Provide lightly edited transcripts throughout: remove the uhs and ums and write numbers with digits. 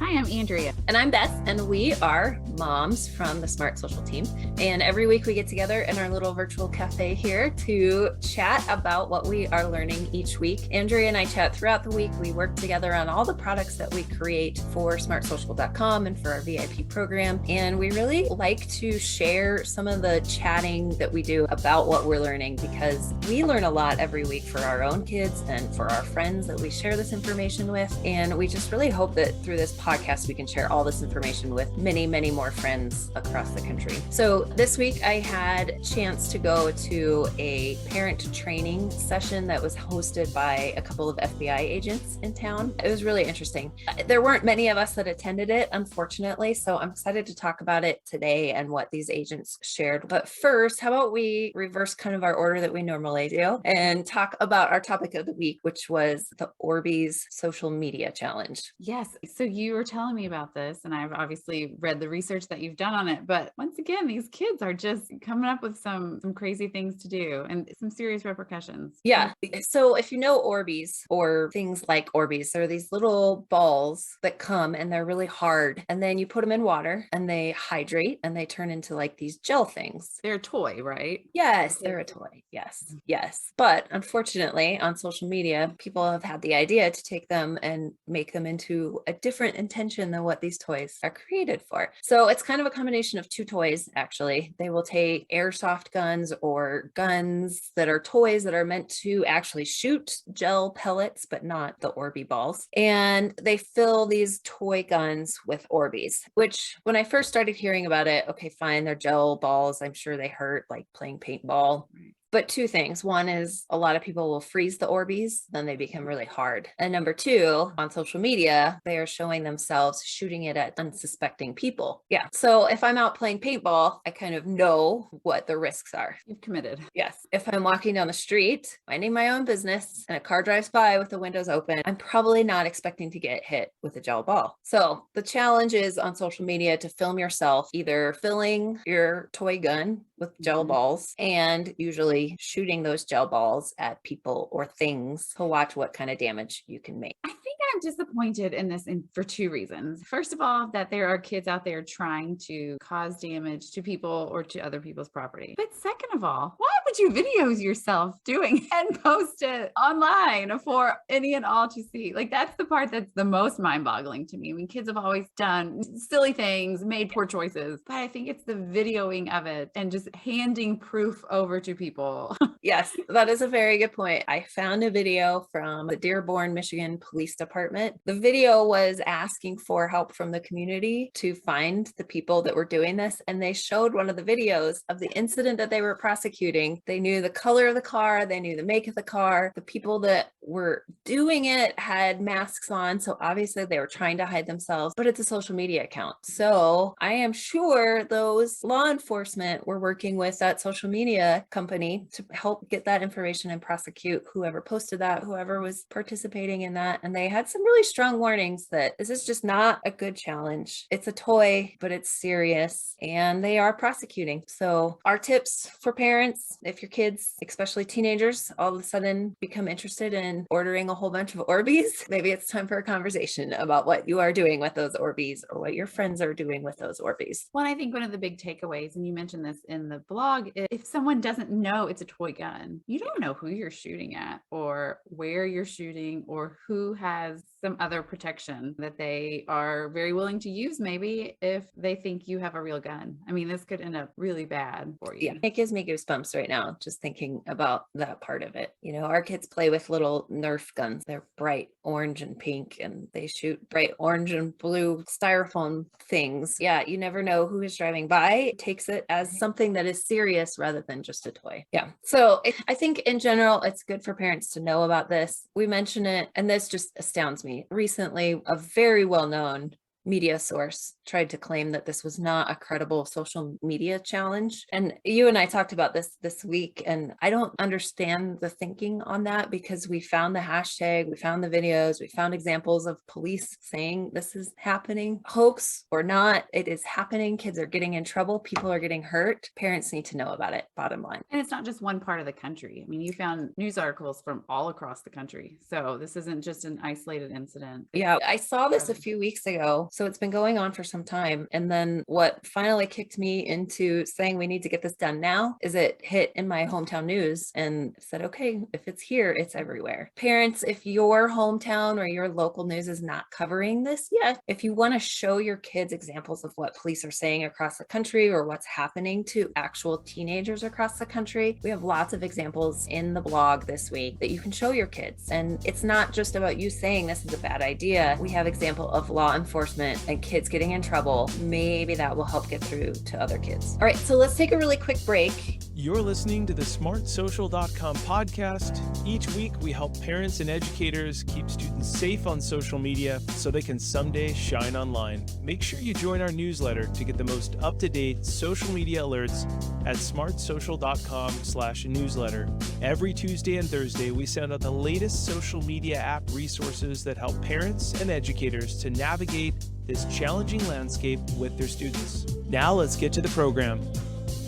Hi, I'm Andrea. And I'm Beth, and we are moms from the SmartSocial team. And every week we get together in our little virtual cafe here to chat about what we are learning each week. Andrea and I chat throughout the week. We work together on all the products that we create for SmartSocial.com and for our VIP program. And we really like to share some of the chatting that we do about what we're learning, because we learn a lot every week for our own kids and for our friends that we share this information with. And we just really hope that through this podcast, we can share all this information with many, many more friends across the country. So this week I had a chance to go to a parent training session that was hosted by a couple of FBI agents in town. It was really interesting. There weren't many of us that attended it, unfortunately, so I'm excited to talk about it today and what these agents shared. But first, how about we reverse kind of our order that we normally do and talk about our topic of the week, which was the Orbeeze social media challenge. Yes. So you were telling me about this, and I've obviously read the research that you've done on it. But once again, these kids are just coming up with some crazy things to do and some serious repercussions. Yeah. So if you know Orbeez or things like Orbeez, there are these little balls that come and they're really hard. And then you put them in water and they hydrate and they turn into like these gel things. They're a toy, right? Yes, they're a toy. Yes. Yes. But unfortunately, on social media, people have had the idea to take them and make them into a different intention than what these toys are created for. So it's kind of a combination of two toys, actually. They will take airsoft guns or guns that are toys that are meant to actually shoot gel pellets, but not the Orbeez balls. And they fill these toy guns with Orbeez, which when I first started hearing about it, okay, fine, they're gel balls. I'm sure they hurt like playing paintball. But two things. One is a lot of people will freeze the Orbeez, then they become really hard. And number two, on social media, they are showing themselves shooting it at unsuspecting people. Yeah. So if I'm out playing paintball, I kind of know what the risks are. You've committed. Yes. If I'm walking down the street, minding my own business, and a car drives by with the windows open, I'm probably not expecting to get hit with a gel ball. So the challenge is on social media to film yourself either filling your toy gun with gel balls and usually shooting those gel balls at people or things to watch what kind of damage you can make. I think I'm disappointed in this for two reasons. First of all, that there are kids out there trying to cause damage to people or to other people's property. But second of all, why would you video yourself doing and post it online for any and all to see? Like, that's the part that's the most mind-boggling to me. I mean, kids have always done silly things, made poor choices, but I think it's the videoing of it and just handing proof over to people. Yes, that is a very good point. I found a video from the Dearborn, Michigan Police Department. The video was asking for help from the community to find the people that were doing this. And they showed one of the videos of the incident that they were prosecuting. They knew the color of the car, they knew the make of the car. The people that were doing it had masks on. So obviously they were trying to hide themselves, but it's a social media account. So I am sure those law enforcement were working with that social media company to help get that information and prosecute whoever posted that, whoever was participating in that. And they had some really strong warnings that this is just not a good challenge. It's a toy, but it's serious, and they are prosecuting. So our tips for parents, if your kids, especially teenagers, all of a sudden become interested in ordering a whole bunch of Orbeez, maybe it's time for a conversation about what you are doing with those Orbeez or what your friends are doing with those Orbeez. Well, I think one of the big takeaways, and you mentioned this in the blog, if someone doesn't know it's a toy gun, you don't know who you're shooting at or where you're shooting or who has some other protection that they are very willing to use, maybe if they think you have a real gun. I mean, this could end up really bad for you. Yeah, it gives me goosebumps right now just thinking about that part of it. You know, our kids play with little Nerf guns. They're bright orange and pink, and they shoot bright orange and blue styrofoam things. Yeah, you never know who is driving by. It takes it as something that is serious rather than just a toy. Yeah. So I think in general, it's good for parents to know about this. We mention it, and this just astounds me. Recently, a very well-known media source tried to claim that this was not a credible social media challenge. And you and I talked about this week, and I don't understand the thinking on that, because we found the hashtag, we found the videos, we found examples of police saying this is happening. Hoax or not, it is happening. Kids are getting in trouble. People are getting hurt. Parents need to know about it, bottom line. And it's not just one part of the country. I mean, you found news articles from all across the country. So this isn't just an isolated incident. Yeah, I saw this a few weeks ago. So it's been going on for some time. And then what finally kicked me into saying we need to get this done now is it hit in my hometown news and said, okay, if it's here, it's everywhere. Parents, if your hometown or your local news is not covering this yet, if you want to show your kids examples of what police are saying across the country or what's happening to actual teenagers across the country, we have lots of examples in the blog this week that you can show your kids. And it's not just about you saying this is a bad idea. We have example of law enforcement and kids getting in trouble. Maybe that will help get through to other kids. All right, so let's take a really quick break. You're listening to the SmartSocial.com podcast. Each week, we help parents and educators keep students safe on social media so they can someday shine online. Make sure you join our newsletter to get the most up-to-date social media alerts at SmartSocial.com/newsletter. Every Tuesday and Thursday, we send out the latest social media app resources that help parents and educators to navigate this challenging landscape with their students. Now let's get to the program.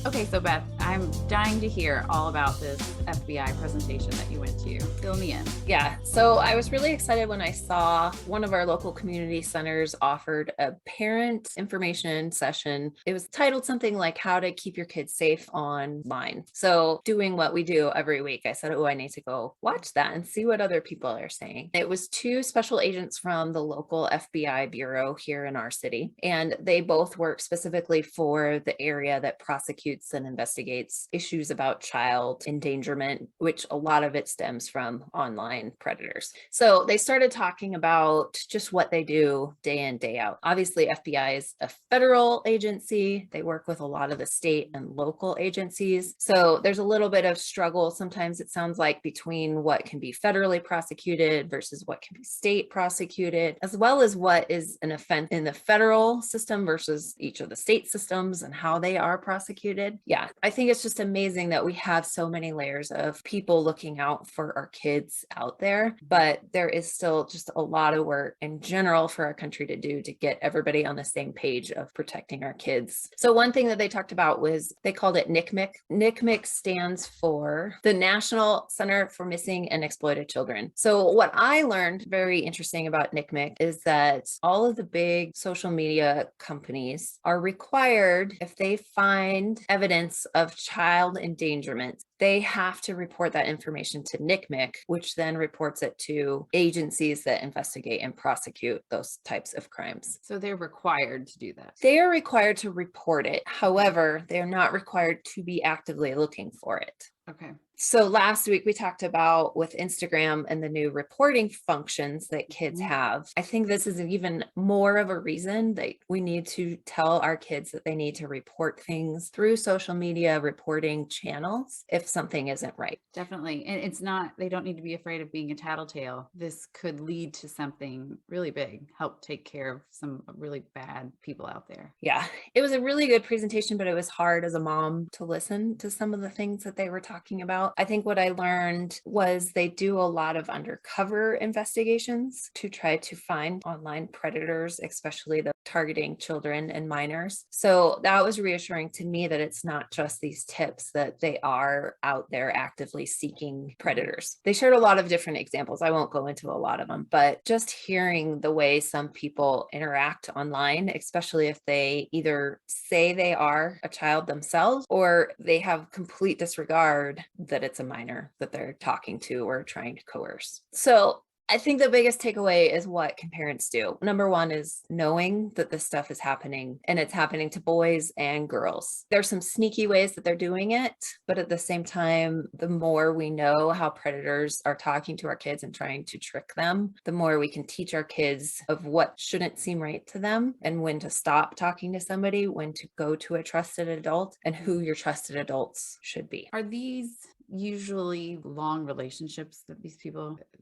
Okay, so Beth, I'm dying to hear all about this FBI presentation that you went to. Fill me in. Yeah, so I was really excited when I saw one of our local community centers offered a parent information session. It was titled something like How to Keep Your Kids Safe Online. So doing what we do every week, I said, oh, I need to go watch that and see what other people are saying. It was two special agents from the local FBI bureau here in our city, and they both work specifically for the area that prosecutes and investigates issues about child endangerment, which a lot of it stems from online predators. So they started talking about just what they do day in, day out. Obviously, FBI is a federal agency. They work with a lot of the state and local agencies. So there's a little bit of struggle. Sometimes it sounds like between what can be federally prosecuted versus what can be state prosecuted, as well as what is an offense in the federal system versus each of the state systems and how they are prosecuted. Yeah, I think it's just amazing that we have so many layers of people looking out for our kids out there, but there is still just a lot of work in general for our country to do to get everybody on the same page of protecting our kids. So one thing that they talked about was they called it NCMEC. NCMEC stands for the National Center for Missing and Exploited Children. So what I learned very interesting about NCMEC is that all of the big social media companies are required, if they find evidence of child endangerment, they have to report that information to NCMEC, which then reports it to agencies that investigate and prosecute those types of crimes. So they're required to do that. They are required to report it. However, they're not required to be actively looking for it. Okay. So last week we talked about with Instagram and the new reporting functions that kids have. I think this is even more of a reason that we need to tell our kids that they need to report things through social media reporting channels if something isn't right. Definitely. And it's not, they don't need to be afraid of being a tattletale. This could lead to something really big, help take care of some really bad people out there. Yeah, it was a really good presentation, but it was hard as a mom to listen to some of the things that they were talking about. I think what I learned was they do a lot of undercover investigations to try to find online predators, especially the targeting children and minors. So that was reassuring to me that it's not just these tips, that they are out there actively seeking predators. They shared a lot of different examples. I won't go into a lot of them, but just hearing the way some people interact online, especially if they either say they are a child themselves or they have complete disregard that it's a minor that they're talking to or trying to coerce. So I think the biggest takeaway is what can parents do? Number one is knowing that this stuff is happening and it's happening to boys and girls. There's some sneaky ways that they're doing it, but at the same time, the more we know how predators are talking to our kids and trying to trick them, the more we can teach our kids of what shouldn't seem right to them and when to stop talking to somebody, when to go to a trusted adult, and who your trusted adults should be. Are these usually long relationships that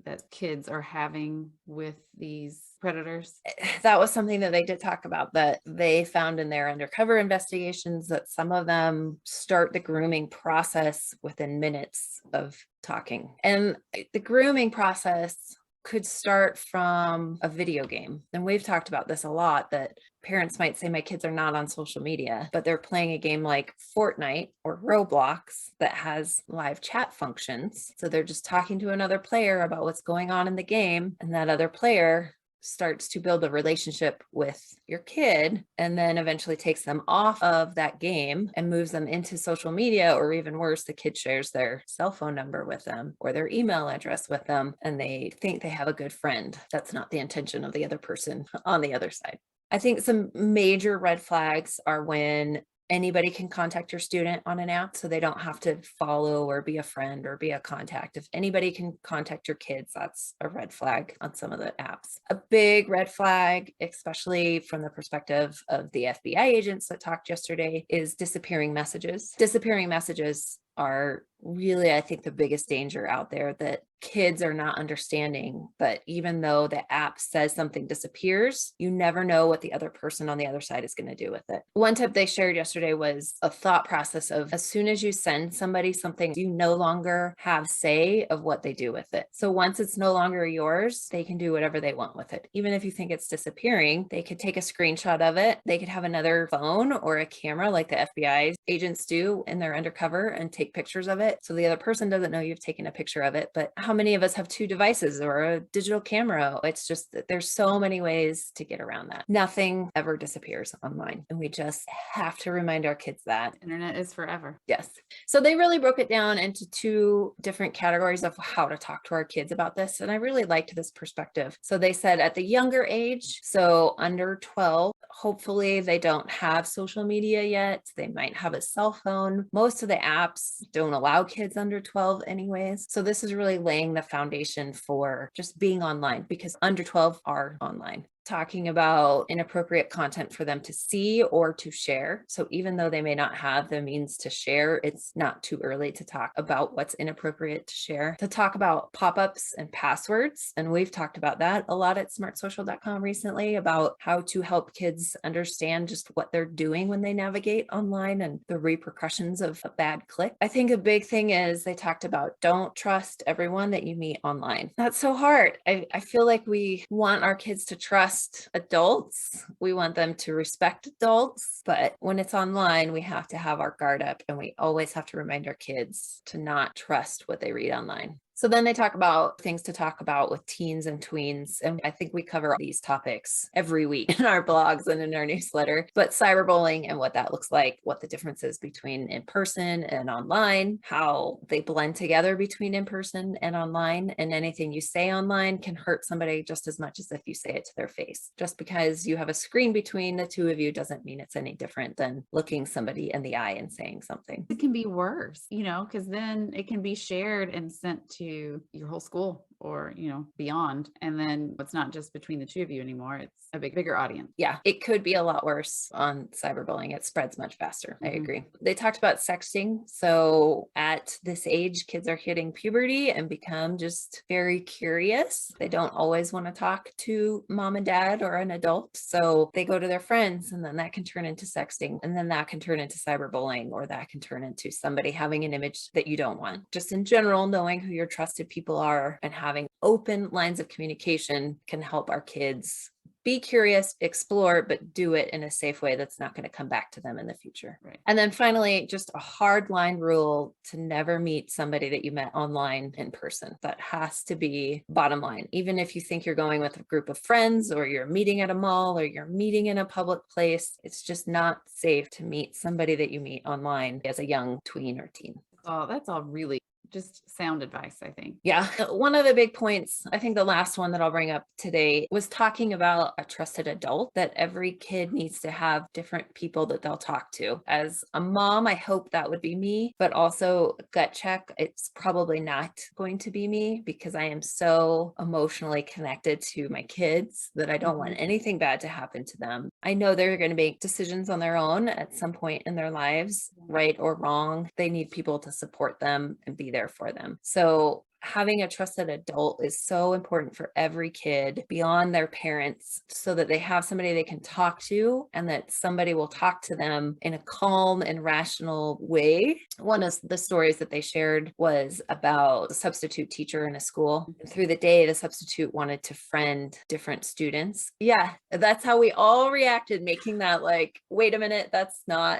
that kids are having with these predators? That was something that they did talk about, that they found in their undercover investigations that some of them start the grooming process within minutes of talking. And the grooming process could start from a video game. And we've talked about this a lot, that parents might say, my kids are not on social media, but they're playing a game like Fortnite or Roblox that has live chat functions. So they're just talking to another player about what's going on in the game, and that other player starts to build a relationship with your kid, and then eventually takes them off of that game and moves them into social media, or even worse, the kid shares their cell phone number with them or their email address with them, and they think they have a good friend. That's not the intention of the other person on the other side. I think some major red flags are when anybody can contact your student on an app, so they don't have to follow or be a friend or be a contact. If anybody can contact your kids, that's a red flag on some of the apps. A big red flag, especially from the perspective of the FBI agents that talked yesterday, is disappearing messages. Disappearing messages are really, I think, the biggest danger out there that kids are not understanding. But even though the app says something disappears, you never know what the other person on the other side is going to do with it. One tip they shared yesterday was a thought process of, as soon as you send somebody something, you no longer have say of what they do with it. So once it's no longer yours, they can do whatever they want with it. Even if you think it's disappearing, they could take a screenshot of it. They could have another phone or a camera like the FBI agents do in their undercover and take pictures of it. So the other person doesn't know you've taken a picture of it. But how many of us have 2 devices or a digital camera? It's just that there's so many ways to get around that. Nothing ever disappears online. And we just have to remind our kids that. Internet is forever. Yes. So they really broke it down into 2 different categories of how to talk to our kids about this. And I really liked this perspective. So they said at the younger age, so under 12, hopefully they don't have social media yet. They might have a cell phone. Most of the apps don't allow kids under 12 anyways. So this is really laying the foundation for just being online, because under 12 are online. Talking about inappropriate content for them to see or to share. So even though they may not have the means to share, it's not too early to talk about what's inappropriate to share. To talk about pop-ups and passwords. And we've talked about that a lot at SmartSocial.com recently, about how to help kids understand just what they're doing when they navigate online and the repercussions of a bad click. I think a big thing is they talked about, don't trust everyone that you meet online. That's so hard. I feel like we want our kids to trust adults. We want them to respect adults, but when it's online, we have to have our guard up, and we always have to remind our kids to not trust what they read online. So then they talk about things to talk about with teens and tweens. And I think we cover these topics every week in our blogs and in our newsletter, but cyberbullying and what that looks like, what the difference is between in person and online, how they blend together between in person and online, and anything you say online can hurt somebody just as much as if you say it to their face. Just because you have a screen between the 2 of you doesn't mean it's any different than looking somebody in the eye and saying something. It can be worse, because then it can be shared and sent to your whole school or, beyond. And then it's not just between the 2 of you anymore. It's a bigger audience. Yeah, it could be a lot worse on cyberbullying. It spreads much faster. I agree. They talked about sexting. So at this age, kids are hitting puberty and become just very curious. They don't always want to talk to mom and dad or an adult. So they go to their friends, and then that can turn into sexting. And then that can turn into cyberbullying, or that can turn into somebody having an image that you don't want. Just in general, knowing who your trusted people are and having open lines of communication can help our kids be curious, explore, but do it in a safe way that's not going to come back to them in the future. Right. And then finally, just a hard line rule to never meet somebody that you met online in person. That has to be bottom line. Even if you think you're going with a group of friends, or you're meeting at a mall, or you're meeting in a public place, it's just not safe to meet somebody that you meet online as a young tween or teen. Oh, that's all really just sound advice, I think. Yeah. One of the big points, I think the last one that I'll bring up today, was talking about a trusted adult, that every kid needs to have different people that they'll talk to. As a mom, I hope that would be me, but also gut check, it's probably not going to be me, because I am so emotionally connected to my kids that I don't want anything bad to happen to them. I know they're going to make decisions on their own at some point in their lives, right or wrong. They need people to support them and be there there for them. So having a trusted adult is so important for every kid beyond their parents, so that they have somebody they can talk to and that somebody will talk to them in a calm and rational way. One of the stories that they shared was about a substitute teacher in a school. Through the day, the substitute wanted to friend different students. Yeah, that's how we all reacted, making that like, wait a minute,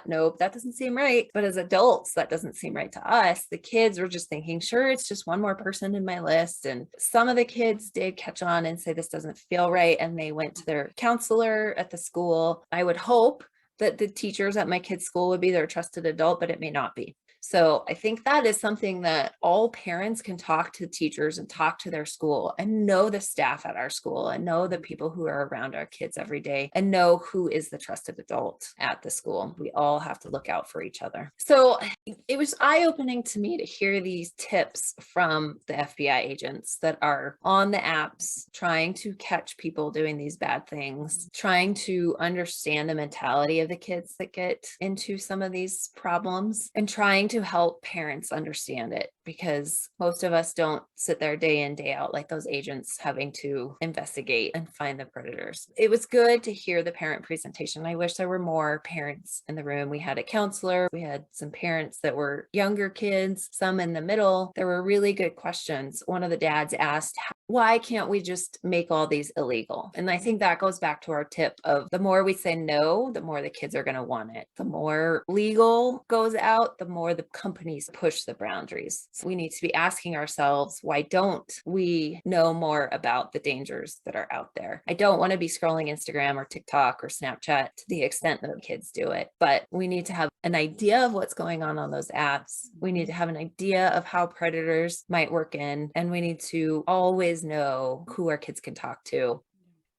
nope, that doesn't seem right. But as adults, that doesn't seem right to us. The kids were just thinking, sure, it's just one more person in my list. And some of the kids did catch on and say, this doesn't feel right. And they went to their counselor at the school. I would hope that the teachers at my kids' school would be their trusted adult, but it may not be. So I think that is something that all parents can talk to teachers and talk to their school and know the staff at our school and know the people who are around our kids every day and know who is the trusted adult at the school. We all have to look out for each other. So it was eye-opening to me to hear these tips from the FBI agents that are on the apps, trying to catch people doing these bad things, trying to understand the mentality of the kids that get into some of these problems, and trying to help parents understand it, because most of us don't sit there day in, day out like those agents having to investigate and find the predators. It was good to hear the parent presentation. I wish there were more parents in the room. We had a counselor, we had some parents that were younger kids, some in the middle. There were really good questions. One of the dads asked, why can't we just make all these illegal? And I think that goes back to our tip of the more we say no, the more the kids are going to want it. The more legal goes out, the more the companies push the boundaries. So we need to be asking ourselves, why don't we know more about the dangers that are out there? I don't want to be scrolling Instagram or TikTok or Snapchat to the extent that kids do it, but we need to have an idea of what's going on those apps. We need to have an idea of how predators might work in, and we need to always know who our kids can talk to.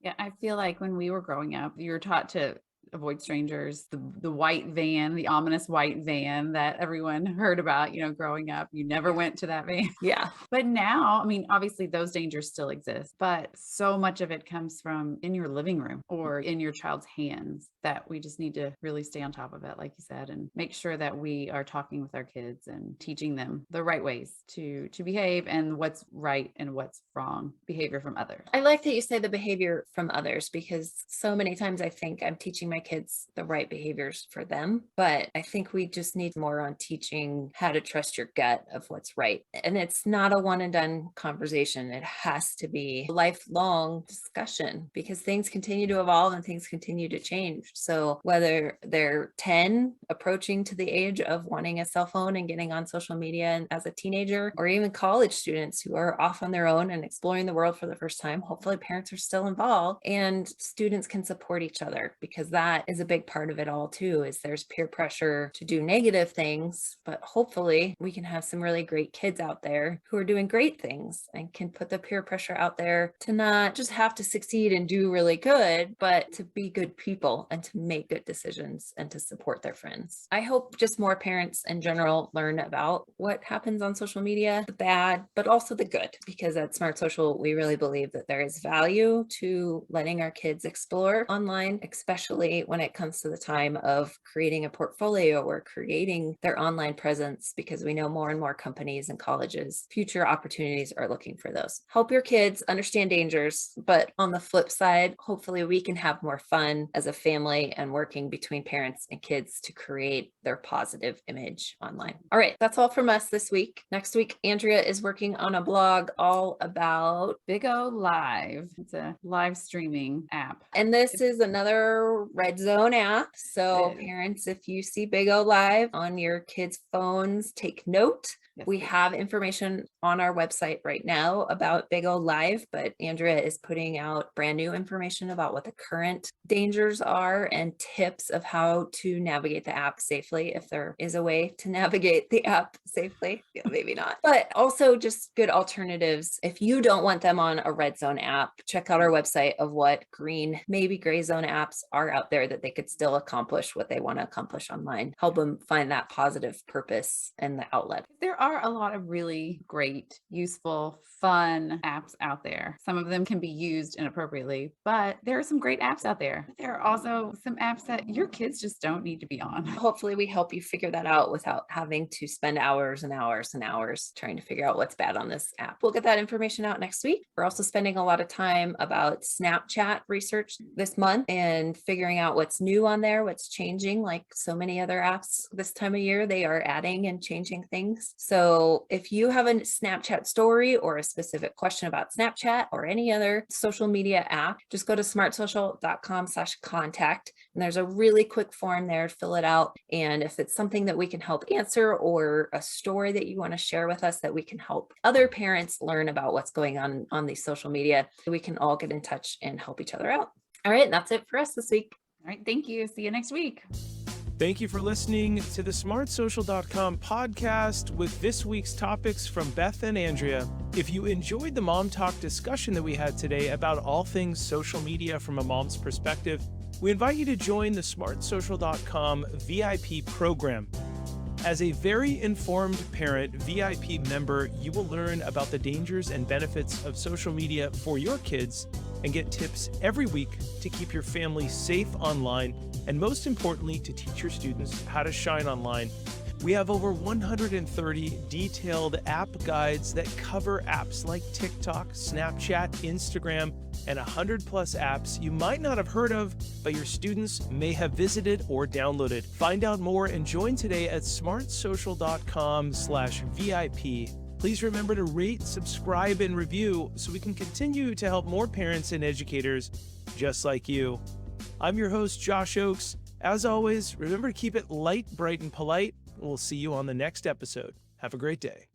Yeah, I feel like when we were growing up, you were taught to avoid strangers, the white van, the ominous white van that everyone heard about, growing up. You never went to that van. Yeah. But now, I mean, obviously those dangers still exist, but so much of it comes from in your living room or in your child's hands that we just need to really stay on top of it, like you said, and make sure that we are talking with our kids and teaching them the right ways to behave and what's right and what's wrong behavior from others. I like that you say the behavior from others, because so many times I think I'm teaching my kids the right behaviors for them, but I think we just need more on teaching how to trust your gut of what's right. And it's not a one and done conversation. It has to be a lifelong discussion, because things continue to evolve and things continue to change. So whether they're 10, approaching to the age of wanting a cell phone and getting on social media and as a teenager, or even college students who are off on their own and exploring the world for the first time, hopefully parents are still involved and students can support each other, because that is a big part of it all too, is there's peer pressure to do negative things, but hopefully we can have some really great kids out there who are doing great things and can put the peer pressure out there to not just have to succeed and do really good, but to be good people and to make good decisions and to support their friends. I hope just more parents in general learn about what happens on social media, the bad, but also the good, because at SmartSocial, we really believe that there is value to letting our kids explore online, especially when it comes to the time of creating a portfolio or creating their online presence, because we know more and more companies and colleges, future opportunities are looking for those. Help your kids understand dangers, but on the flip side, hopefully we can have more fun as a family and working between parents and kids to create their positive image online. All right, that's all from us this week. Next week, Andrea is working on a blog all about Big O Live. It's a live streaming app. And this is another Red Zone app. So parents, if you see Big O Live on your kids' phones, take note. Yes, we have information on our website right now about Big O Live, but Andrea is putting out brand new information about what the current dangers are and tips of how to navigate the app safely, if there is a way to navigate the app safely. Yeah, maybe not, but also just good alternatives. If you don't want them on a Red Zone app, check out our website of what green, maybe gray zone apps are out there that they could still accomplish what they want to accomplish online. Help them find that positive purpose and the outlet. There are are a lot of really great, useful, fun apps out there. Some of them can be used inappropriately, but there are some great apps out there. There are also some apps that your kids just don't need to be on. Hopefully we help you figure that out without having to spend hours and hours and hours trying to figure out what's bad on this app. We'll get that information out next week. We're also spending a lot of time about Snapchat research this month and figuring out what's new on there, what's changing. Like so many other apps this time of year, they are adding and changing things. So if you have a Snapchat story or a specific question about Snapchat or any other social media app, just go to smartsocial.com/contact. And there's a really quick form there, fill it out. And if it's something that we can help answer or a story that you want to share with us that we can help other parents learn about what's going on these social media, we can all get in touch and help each other out. All right, that's it for us this week. All right, thank you. See you next week. Thank you for listening to the SmartSocial.com podcast with this week's topics from Beth and Andrea. If you enjoyed the Mom Talk discussion that we had today about all things social media from a mom's perspective, we invite you to join the SmartSocial.com VIP program. As a very informed parent VIP member, you will learn about the dangers and benefits of social media for your kids and get tips every week to keep your family safe online and, most importantly, to teach your students how to shine online. We have over 130 detailed app guides that cover apps like TikTok, Snapchat, Instagram, and 100 plus apps you might not have heard of, but your students may have visited or downloaded. Find out more and join today at smartsocial.com/VIP. Please remember to rate, subscribe, and review so we can continue to help more parents and educators just like you. I'm your host, Josh Oakes. As always, remember to keep it light, bright, and polite. We'll see you on the next episode. Have a great day.